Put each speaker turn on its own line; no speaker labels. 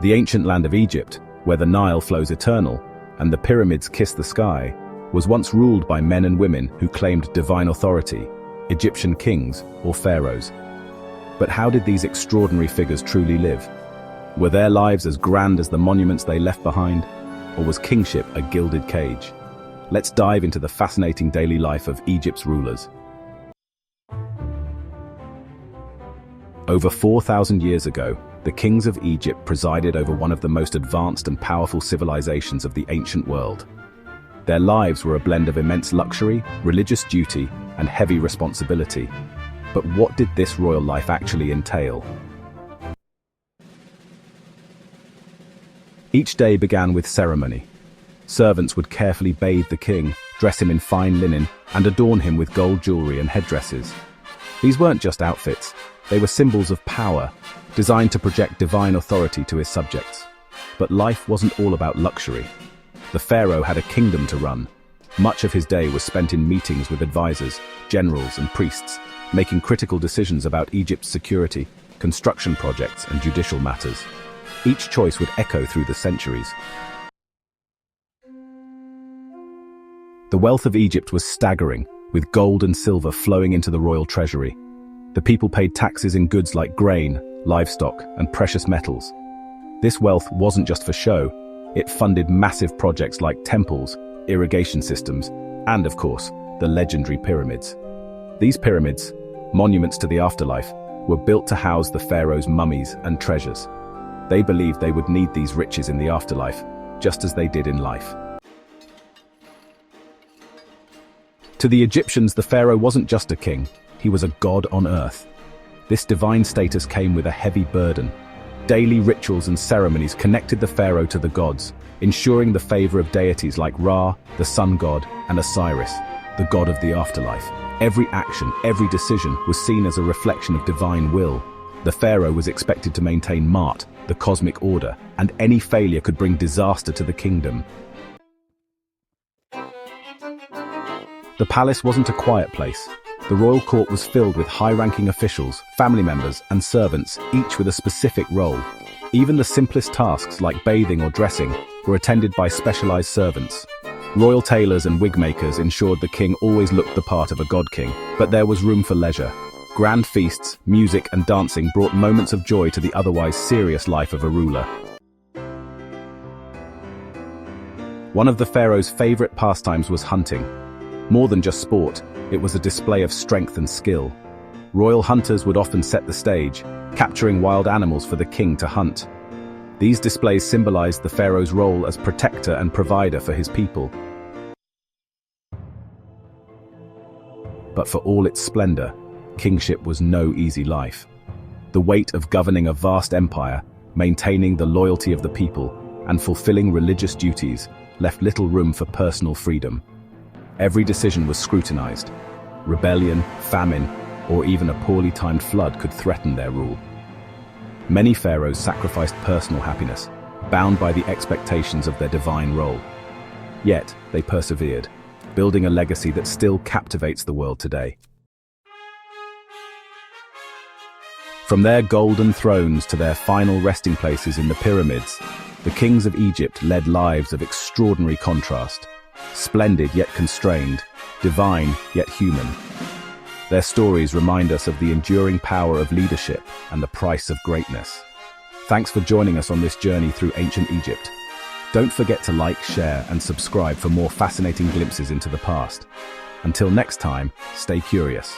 The ancient land of Egypt, where the Nile flows eternal and the pyramids kiss the sky, was once ruled by men and women who claimed divine authority, Egyptian kings or pharaohs. But how did these extraordinary figures truly live? Were their lives as grand as the monuments they left behind, or was kingship a gilded cage? Let's dive into the fascinating daily life of Egypt's rulers. Over 4,000 years ago, the kings of Egypt presided over one of the most advanced and powerful civilizations of the ancient world. Their lives were a blend of immense luxury, religious duty, and heavy responsibility. But what did this royal life actually entail? Each day began with ceremony. Servants would carefully bathe the king, dress him in fine linen, and adorn him with gold jewelry and headdresses. These weren't just outfits, they were symbols of power, designed to project divine authority to his subjects. But life wasn't all about luxury. The pharaoh had a kingdom to run. Much of his day was spent in meetings with advisors, generals, and priests, making critical decisions about Egypt's security, construction projects, and judicial matters. Each choice would echo through the centuries. The wealth of Egypt was staggering, with gold and silver flowing into the royal treasury. The people paid taxes in goods like grain, livestock, and precious metals. This wealth wasn't just for show, it funded massive projects like temples, irrigation systems, and of course, the legendary pyramids. These pyramids, monuments to the afterlife, were built to house the pharaoh's mummies and treasures. They believed they would need these riches in the afterlife, just as they did in life. To the Egyptians, the pharaoh wasn't just a king, he was a god on earth. This divine status came with a heavy burden. Daily rituals and ceremonies connected the pharaoh to the gods, ensuring the favor of deities like Ra, the sun god, and Osiris, the god of the afterlife. Every action, every decision was seen as a reflection of divine will. The pharaoh was expected to maintain Ma'at, the cosmic order, and any failure could bring disaster to the kingdom. The palace wasn't a quiet place. The royal court was filled with high-ranking officials, family members, and servants, each with a specific role. Even the simplest tasks like bathing or dressing were attended by specialized servants. Royal tailors and wig makers ensured the king always looked the part of a god king, but there was room for leisure. Grand feasts, music, and dancing brought moments of joy to the otherwise serious life of a ruler. One of the pharaoh's favorite pastimes was hunting. More than just sport, it was a display of strength and skill. Royal hunters would often set the stage, capturing wild animals for the king to hunt. These displays symbolized the pharaoh's role as protector and provider for his people. But for all its splendor, kingship was no easy life. The weight of governing a vast empire, maintaining the loyalty of the people, and fulfilling religious duties left little room for personal freedom. Every decision was scrutinized. Rebellion, famine, or even a poorly timed flood could threaten their rule. Many pharaohs sacrificed personal happiness, bound by the expectations of their divine role. Yet, they persevered, building a legacy that still captivates the world today. From their golden thrones to their final resting places in the pyramids, the kings of Egypt led lives of extraordinary contrast. Splendid yet constrained, divine yet human. Their stories remind us of the enduring power of leadership and the price of greatness. Thanks for joining us on this journey through ancient Egypt. Don't forget to like, share, and subscribe for more fascinating glimpses into the past. Until next time, stay curious.